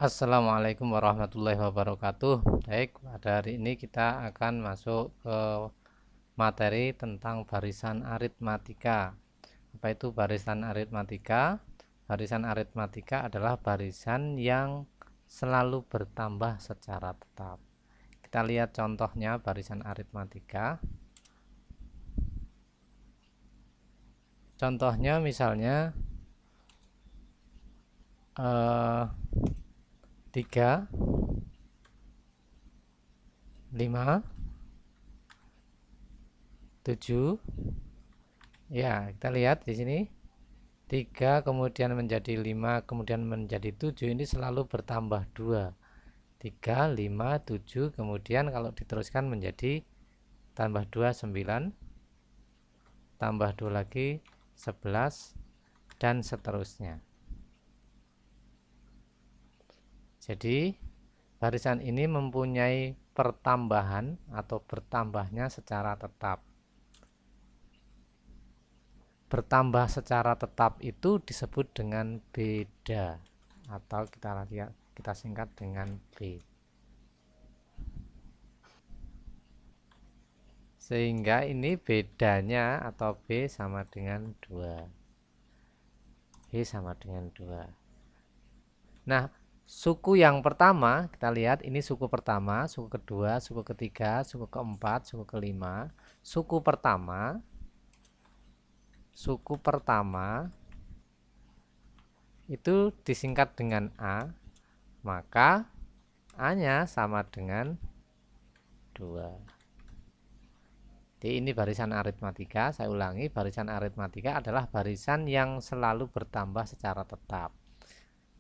Assalamualaikum warahmatullahi wabarakatuh. Baik, pada hari ini kita akan masuk ke materi tentang barisan aritmatika. Apa itu barisan aritmatika? Barisan aritmatika adalah barisan yang selalu bertambah secara tetap. Kita lihat contohnya barisan aritmatika. Contohnya misalnya 3, 5, 7. Ya, kita lihat di sini 3 kemudian menjadi 5 kemudian menjadi 7, ini selalu bertambah 2. 3, 5, 7, kemudian kalau diteruskan menjadi tambah 2, 9, tambah 2 lagi 11, dan seterusnya. Jadi barisan ini mempunyai pertambahan atau bertambahnya secara tetap. Bertambah secara tetap itu disebut dengan beda, atau kita singkat dengan B. Sehingga ini bedanya atau B sama dengan 2. B sama dengan 2. Nah, suku yang pertama, kita lihat ini suku pertama, suku kedua, suku ketiga, suku keempat, suku kelima. Suku pertama itu disingkat dengan A, maka A-nya sama dengan 2. Jadi ini barisan aritmatika. Saya ulangi, barisan aritmatika adalah barisan yang selalu bertambah secara tetap.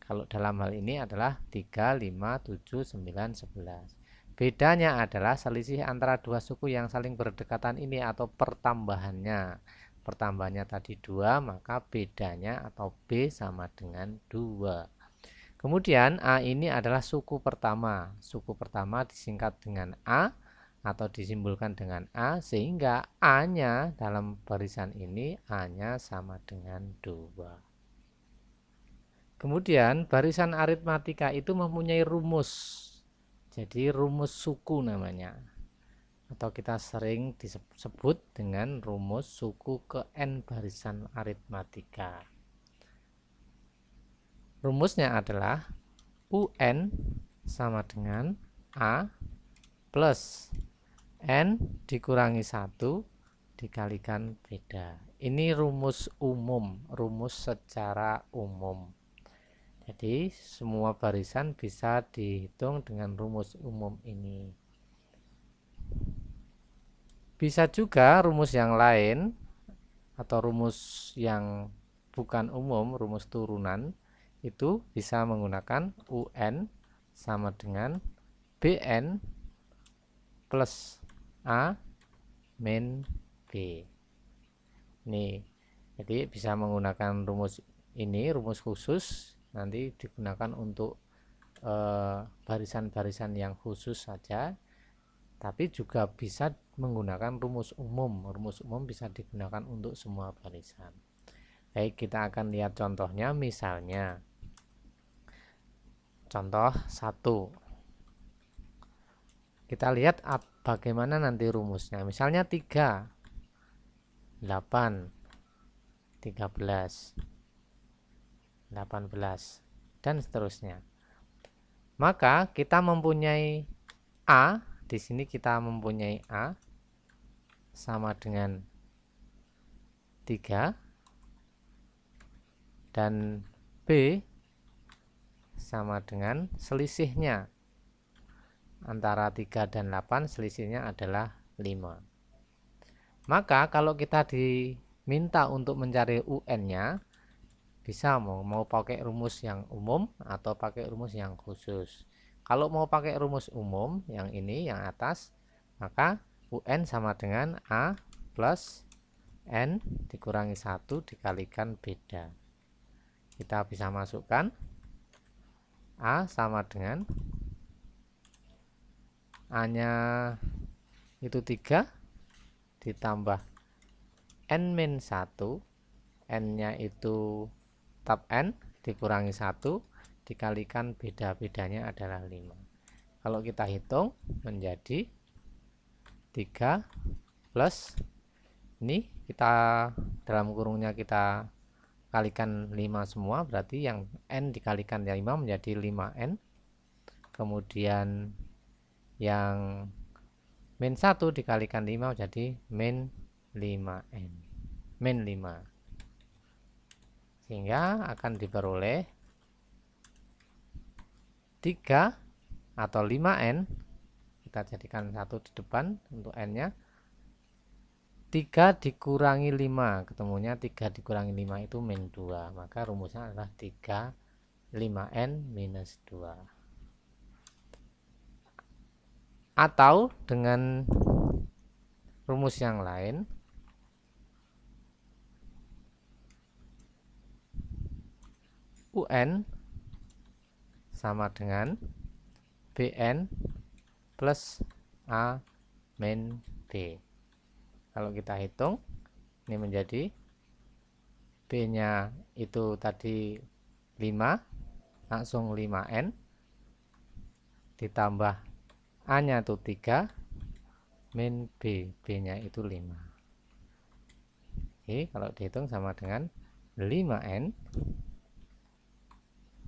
Kalau dalam hal ini adalah 3, 5, 7, 9, 11. Bedanya adalah selisih antara dua suku yang saling berdekatan ini atau pertambahannya. Pertambahannya tadi 2, maka bedanya atau B sama dengan 2. Kemudian A ini adalah suku pertama. Suku pertama disingkat dengan A atau disimbolkan dengan A, sehingga A-nya dalam barisan ini A-nya sama dengan 2. Kemudian barisan aritmatika itu mempunyai rumus. Jadi rumus suku namanya, atau kita sering disebut dengan rumus suku ke N barisan aritmatika. Rumusnya adalah UN sama dengan A plus N dikurangi 1 dikalikan beda. Ini rumus umum, rumus secara umum. Jadi semua barisan bisa dihitung dengan rumus umum ini. Bisa juga rumus yang lain atau rumus yang bukan umum, rumus turunan, itu bisa menggunakan UN sama dengan BN plus A min B. Nih, jadi bisa menggunakan rumus ini, rumus khusus, nanti digunakan untuk barisan-barisan yang khusus saja, tapi juga bisa menggunakan rumus umum. Rumus umum bisa digunakan untuk semua barisan. Baik, kita akan lihat contohnya. Misalnya contoh 1, kita lihat bagaimana nanti rumusnya. Misalnya 3, 8, 13, 18, dan seterusnya. Maka kita mempunyai A, di sini kita mempunyai A sama dengan 3 dan B sama dengan selisihnya antara 3 dan 8, selisihnya adalah 5. Maka kalau kita diminta untuk mencari UN-nya, bisa mau pakai rumus yang umum atau pakai rumus yang khusus. Kalau mau pakai rumus umum yang ini, yang atas, maka UN sama dengan A plus N dikurangi 1 dikalikan beda. Kita bisa masukkan A sama dengan A-nya itu 3 ditambah N-1, N-nya itu tab N dikurangi 1, dikalikan beda-bedanya adalah 5. Kalau kita hitung menjadi 3 plus ini kita dalam kurungnya kita kalikan 5 semua, berarti yang N dikalikan 5 menjadi 5N. Kemudian yang min 1 dikalikan 5 jadi min 5N, min 5, sehingga akan diperoleh 3 atau 5N. Kita jadikan 1 di depan untuk N nya, 3 dikurangi 5, ketemunya 3 dikurangi 5 itu min 2, maka rumusnya adalah 3 5N minus 2. Atau dengan rumus yang lain, UN sama dengan BN plus A min B. Kalau kita hitung, ini menjadi B nya itu tadi 5, langsung 5N, ditambah A nya itu 3, min B, B nya itu 5. Oke, kalau dihitung sama dengan 5N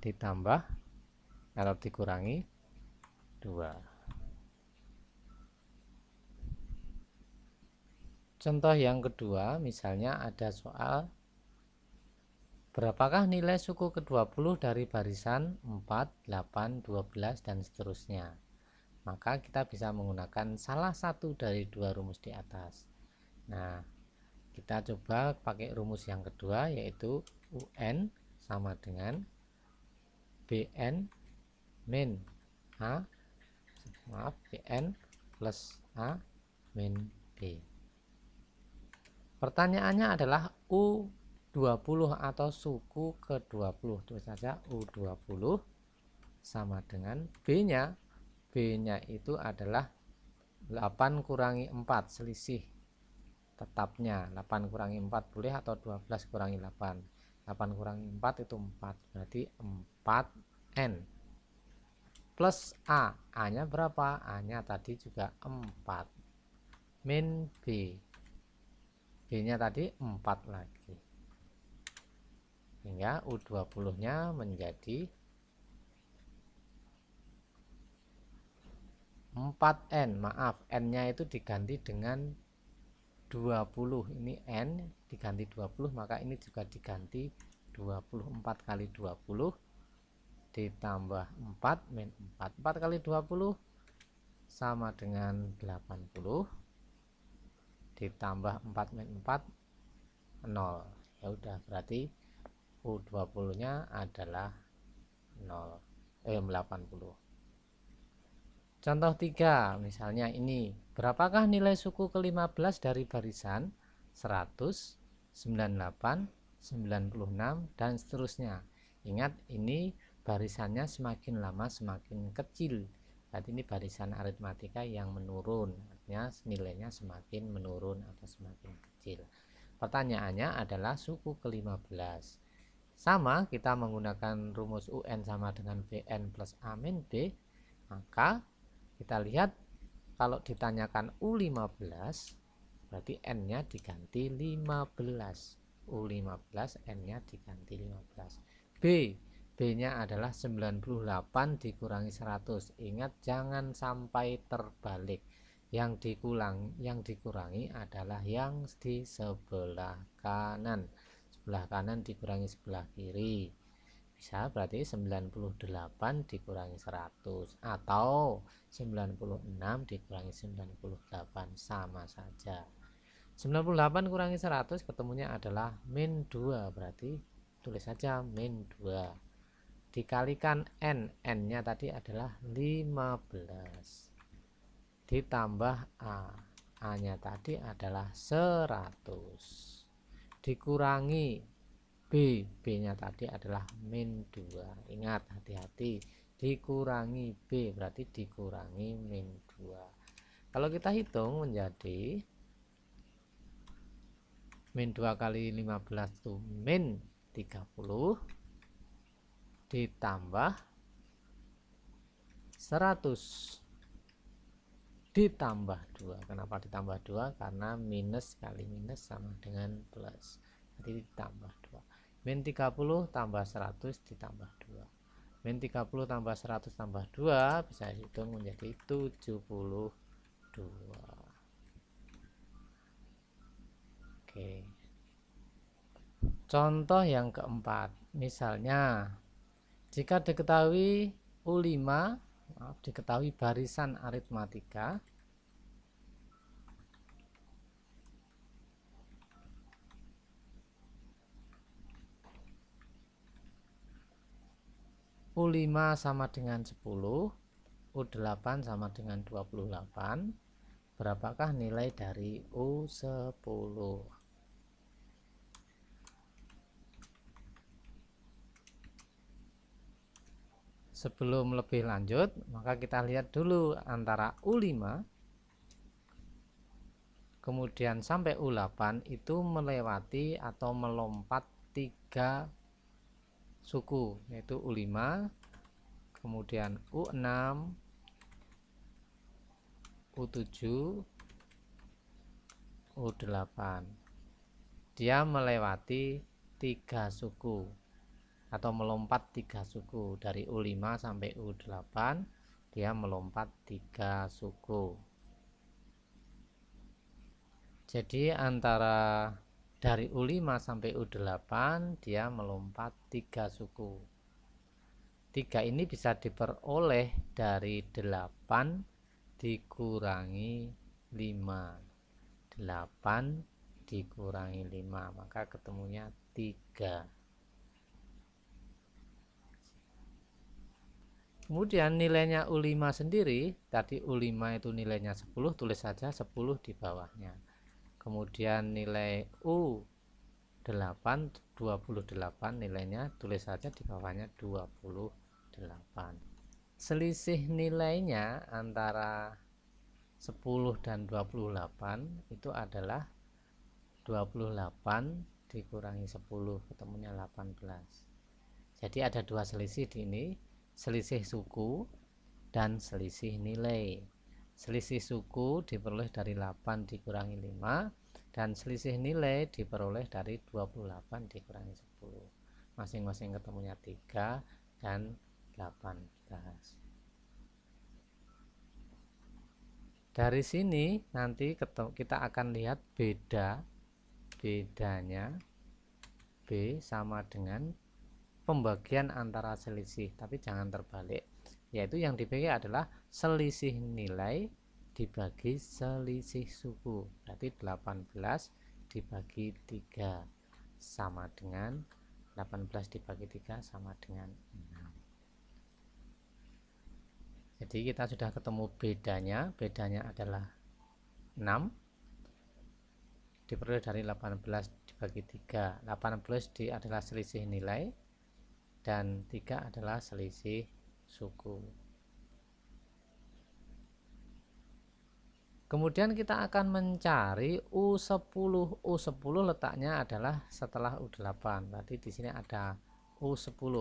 ditambah kalau dikurangi 2. Contoh yang kedua, misalnya ada soal berapakah nilai suku ke-20 dari barisan 4, 8, 12 dan seterusnya. Maka kita bisa menggunakan salah satu dari dua rumus di atas. Nah, kita coba pakai rumus yang kedua, yaitu UN sama dengan BN min A, BN plus A min B. Pertanyaannya adalah U20 atau suku ke-20. Tulis saja U20 sama dengan B-nya. B-nya itu adalah 8 kurangi 4, selisih tetapnya. 8 kurangi 4 boleh atau 12 kurangi 8. 8 kurangi 4 itu 4, berarti 4N. Plus A. A-nya berapa? A-nya tadi juga 4. Min B. B-nya tadi 4 lagi, sehingga U20 nya menjadi 4N. Maaf, N nya itu diganti dengan 20. Ini N diganti 20, maka ini juga diganti 24 kali 20 ditambah 4 min 4. 4 kali 20 sama dengan 80, ditambah 4 min 4 0. Ya udah, berarti U20 nya adalah 80. Contoh 3, misalnya ini, berapakah nilai suku ke-15 dari barisan 100, 98, 96 dan seterusnya. Ingat, ini barisannya semakin lama semakin kecil. Berarti ini barisan aritmatika yang menurun, artinya nilainya semakin menurun atau semakin kecil. Pertanyaannya adalah suku ke-15. Sama, kita menggunakan rumus UN sama dengan BN plus A min B. Maka kita lihat kalau ditanyakan U15, berarti N nya diganti 15. U15 N nya diganti 15. B nya adalah 98 dikurangi 100. Ingat, jangan sampai terbalik. Yang dikurangi adalah yang di sebelah kanan. Sebelah kanan dikurangi sebelah kiri. Bisa, berarti 98 dikurangi 100 atau 96 dikurangi 98, sama saja. 98 kurangi 100 ketemunya adalah min 2, berarti tulis saja min 2 dikalikan N. N nya tadi adalah 15 ditambah A. A nya tadi adalah 100 dikurangi B. B nya tadi adalah min 2. Ingat, hati-hati, dikurangi B berarti dikurangi min 2. Kalau kita hitung menjadi min 2 kali 15 itu min 30, ditambah 100 ditambah 2. Kenapa ditambah 2? Karena minus kali minus sama dengan plus. Jadi ditambah 2. Min 30 tambah 100 ditambah 2. Min 30 tambah 100 tambah 2 bisa dihitung menjadi 72. Oke. Contoh yang keempat. Misalnya, jika diketahui U5, diketahui barisan aritmatika, U5 sama dengan 10, U8 sama dengan 28. Berapakah nilai dari U10? Sebelum lebih lanjut, maka kita lihat dulu antara U5 kemudian sampai U8 itu melewati atau melompat 3 suku, yaitu U5, kemudian U6, U7, U8. Dia melewati 3 suku atau melompat 3 suku. Dari U5 sampai U8 dia melompat 3 suku. Jadi antara dari U5 sampai U8 dia melompat 3 suku. 3 ini bisa diperoleh dari 8 dikurangi 5. 8 dikurangi 5, maka ketemunya 3. Kemudian nilainya U5 sendiri, tadi U5 itu nilainya 10, tulis saja 10 di bawahnya. Kemudian nilai U8 28 nilainya, tulis saja di bawahnya 28. Selisih nilainya antara 10 dan 28 itu adalah 28 dikurangi 10, ketemunya 18. Jadi ada dua selisih di ini, selisih suku dan selisih nilai. Selisih suku diperoleh dari 8 dikurangi 5, dan selisih nilai diperoleh dari 28 dikurangi 10. Masing-masing ketemunya 3 dan 18. Dari sini nanti kita akan lihat bedanya B sama dengan pembagian antara selisih, tapi jangan terbalik, yaitu yang dibagi adalah selisih nilai dibagi selisih suku. Berarti 18 dibagi 3 sama dengan 18 dibagi 3 sama dengan 6. Jadi kita sudah ketemu bedanya adalah 6 diperoleh dari 18 dibagi 3. 18 adalah selisih nilai dan 3 adalah selisih suku. Kemudian kita akan mencari U10. U10 letaknya adalah setelah U8. Berarti di sini ada U10,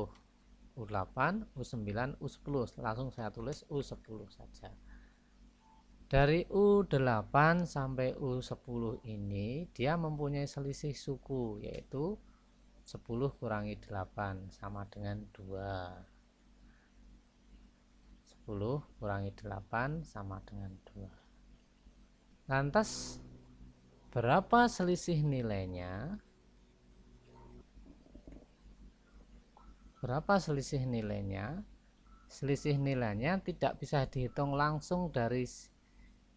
U8, U9, U10. Langsung saya tulis U10 saja. Dari U8 sampai U10 ini dia mempunyai selisih suku, yaitu 10 kurangi 8 sama dengan 2. 10 kurangi 8 sama dengan 2. Lantas berapa selisih nilainya? Berapa selisih nilainya? Selisih nilainya tidak bisa dihitung langsung dari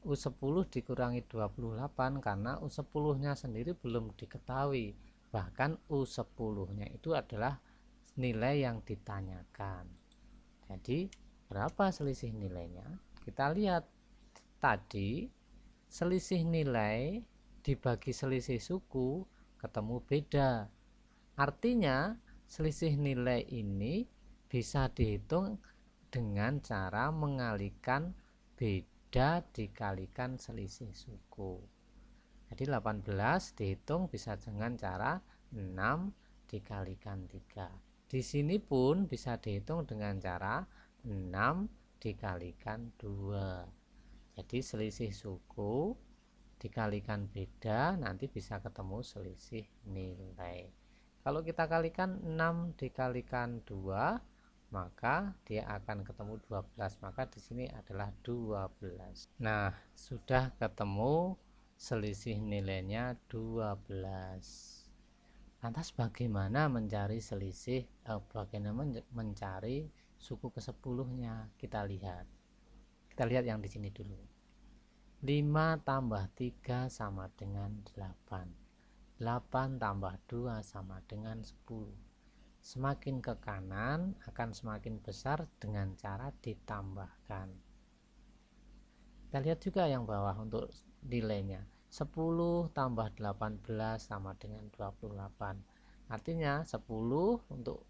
U10 dikurangi 28 karena U10-nya sendiri belum diketahui. Bahkan U10-nya itu adalah nilai yang ditanyakan. Jadi berapa selisih nilainya? Kita lihat tadi selisih nilai dibagi selisih suku ketemu beda. Artinya selisih nilai ini bisa dihitung dengan cara mengalihkan beda dikalikan selisih suku. Jadi 18 dihitung bisa dengan cara 6 dikalikan 3. Di sini pun bisa dihitung dengan cara 6 dikalikan 2. Jadi selisih suku dikalikan beda, nanti bisa ketemu selisih nilai. Kalau kita kalikan 6 dikalikan 2, maka dia akan ketemu 12. Maka di sini adalah 12. Nah, sudah ketemu selisih nilainya 12. Lantas bagaimana mencari selisih, bagaimana mencari suku ke-10-nya? Kita lihat yang di sini dulu. 5 tambah 3 sama dengan 8. 8 tambah 2 sama dengan 10. Semakin ke kanan akan semakin besar dengan cara ditambahkan. Kita lihat juga yang bawah untuk nilainya. 10 tambah 18 sama dengan 28. Artinya 10 untuk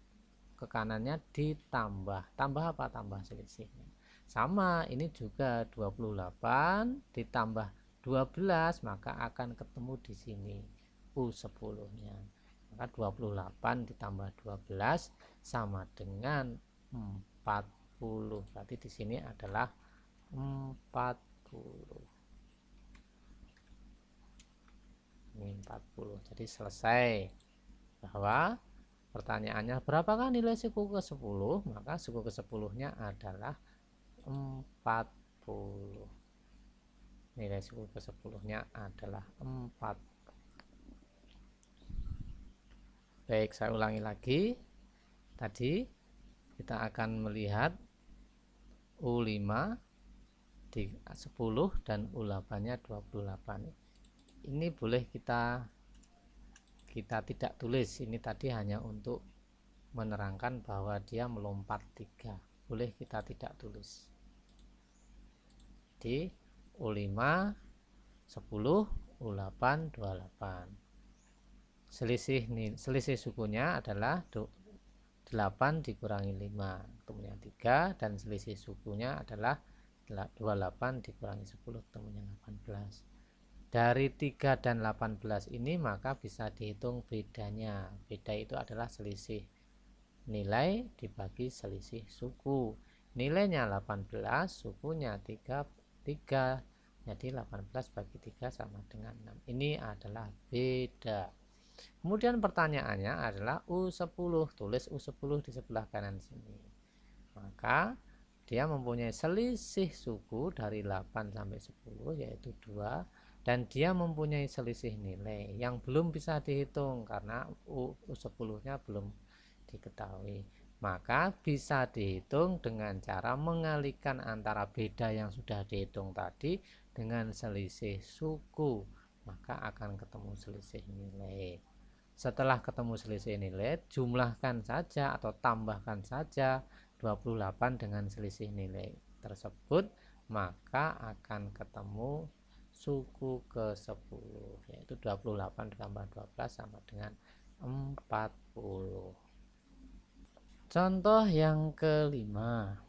ke kanannya ditambah. Tambah apa? Tambah selisihnya. Sama, ini juga 28 ditambah 12, maka akan ketemu di sini U10-nya. Maka 28 ditambah 12 sama dengan 40. Berarti di sini adalah 40. Ini 40. Jadi selesai. Bahwa pertanyaannya berapakah nilai suku ke-10? Maka suku ke-10-nya adalah 40. Nilai suku ke-10-nya adalah 4. Baik, saya ulangi lagi. Tadi kita akan melihat U5 di 10 dan U8-nya 28. Ini boleh kita tidak tulis. Ini tadi hanya untuk menerangkan bahwa dia melompat 3. Boleh kita tidak tulis. Di U5 10, U8 28. Selisih sukunya adalah 8 dikurangi 5, ketemunya 3, dan selisih sukunya adalah 28 dikurangi 10, ketemunya 18. Dari 3 dan 18 ini maka bisa dihitung bedanya. Beda itu adalah selisih nilai dibagi selisih suku. Nilainya 18, sukunya 3, jadi 18 bagi 3 sama dengan 6. Ini adalah beda. Kemudian pertanyaannya adalah U10. Tulis U10 di sebelah kanan sini. Maka dia mempunyai selisih suku dari 8 sampai 10 yaitu 2, dan dia mempunyai selisih nilai yang belum bisa dihitung karena U10-nya belum diketahui. Maka bisa dihitung dengan cara mengalihkan antara beda yang sudah dihitung tadi dengan selisih suku, maka akan ketemu selisih nilai. Setelah ketemu selisih nilai, jumlahkan saja atau tambahkan saja 28 dengan selisih nilai tersebut, maka akan ketemu suku ke-10, yaitu 28 ditambah 12 sama dengan 40. Contoh yang kelima.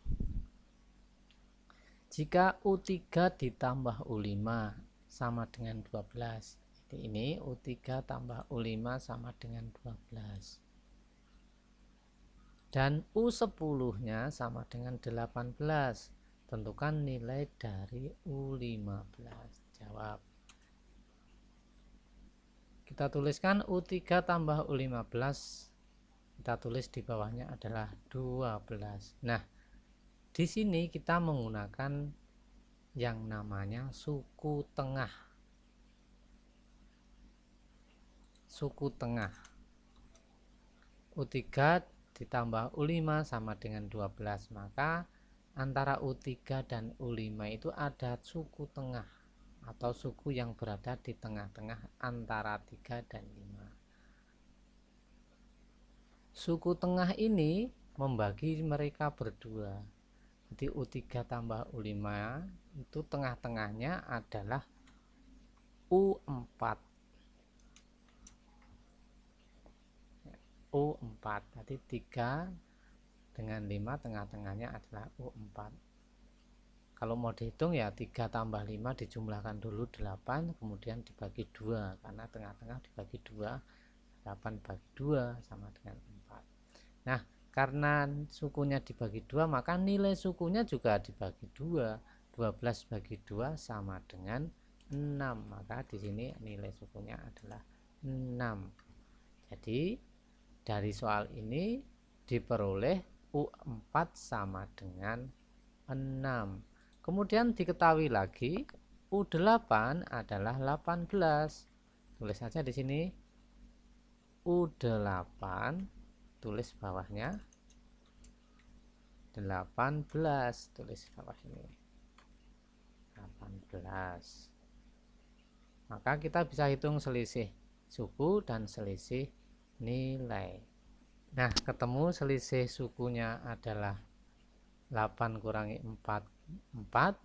Jika U3 ditambah U5 sama dengan 12. Jadi ini U3 tambah U5 sama dengan 12. Dan U10-nya sama dengan 18. Tentukan nilai dari U15. Jawab. Kita tuliskan U3 tambah U15. Kita tulis di bawahnya adalah 12. Nah, di sini kita menggunakan yang namanya suku tengah. Suku tengah. U3 ditambah U5 sama dengan 12. Maka antara U3 dan U5 itu ada suku tengah atau suku yang berada di tengah-tengah antara 3 dan 5. Suku tengah ini membagi mereka berdua. Jadi U3 tambah U5 itu tengah-tengahnya adalah U4. U4. Jadi 3 dengan 5 tengah-tengahnya adalah U4. Kalau mau dihitung ya 3 tambah 5 dijumlahkan dulu 8, kemudian dibagi 2, karena tengah-tengah dibagi 2, 8 bagi 2 sama dengan 4. Nah, karena sukunya dibagi 2, maka nilai sukunya juga dibagi 2. 12 bagi 2 sama dengan 6. Maka di sini nilai sukunya adalah 6. Jadi dari soal ini diperoleh U4 sama dengan 6. Kemudian diketahui lagi U8 adalah 18. Tulis saja di sini U8, tulis bawahnya 18, tulis bawah ini 18. Maka kita bisa hitung selisih suku dan selisih nilai. Nah, ketemu selisih sukunya adalah 8 kurangi 4, 4,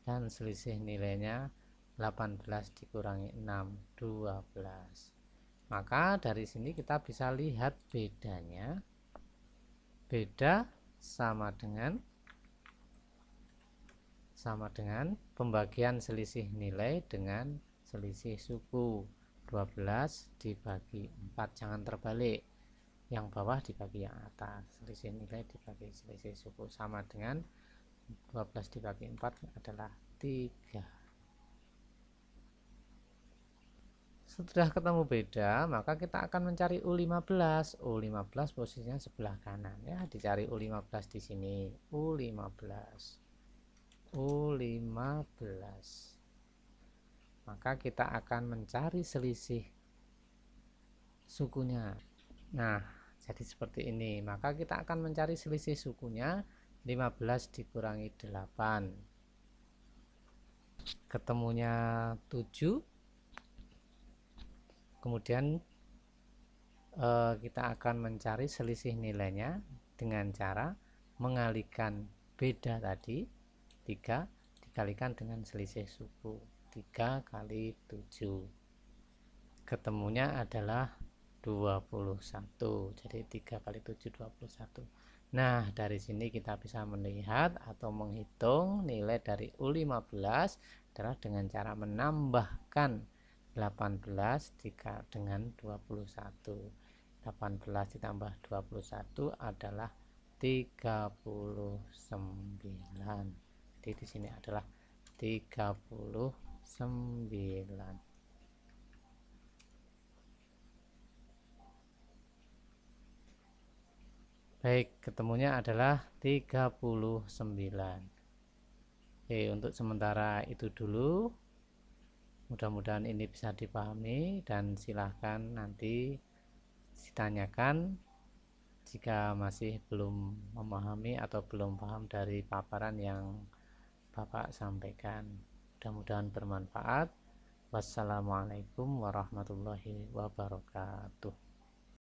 dan selisih nilainya 18 dikurangi 6, 12. Maka dari sini kita bisa lihat bedanya. Beda sama dengan pembagian selisih nilai dengan selisih suku. 12 dibagi 4, jangan terbalik, yang bawah dibagi yang atas. Selisih nilai dibagi selisih suku sama dengan 12 dibagi 4 adalah 3. Setelah ketemu beda, maka kita akan mencari U15. U15 posisinya sebelah kanan ya, dicari U15 di sini. U15. Maka kita akan mencari selisih sukunya. Nah, jadi seperti ini. Maka kita akan mencari selisih sukunya 15 dikurangi 8. Ketemunya 7. Kemudian kita akan mencari selisih nilainya dengan cara mengalihkan beda tadi 3 dikalikan dengan selisih suku 3 kali 7. Ketemunya adalah 21. Jadi 3 kali 7 21. Nah, dari sini kita bisa melihat atau menghitung nilai dari U15 adalah dengan cara menambahkan 18 dengan 21. 18 ditambah 21 adalah 39. Jadi di sini adalah 39. Baik, ketemunya adalah 39. Oke, untuk sementara itu dulu. Mudah-mudahan ini bisa dipahami dan silahkan nanti ditanyakan jika masih belum memahami atau belum paham dari paparan yang Bapak sampaikan. Mudah-mudahan bermanfaat. Wassalamualaikum warahmatullahi wabarakatuh.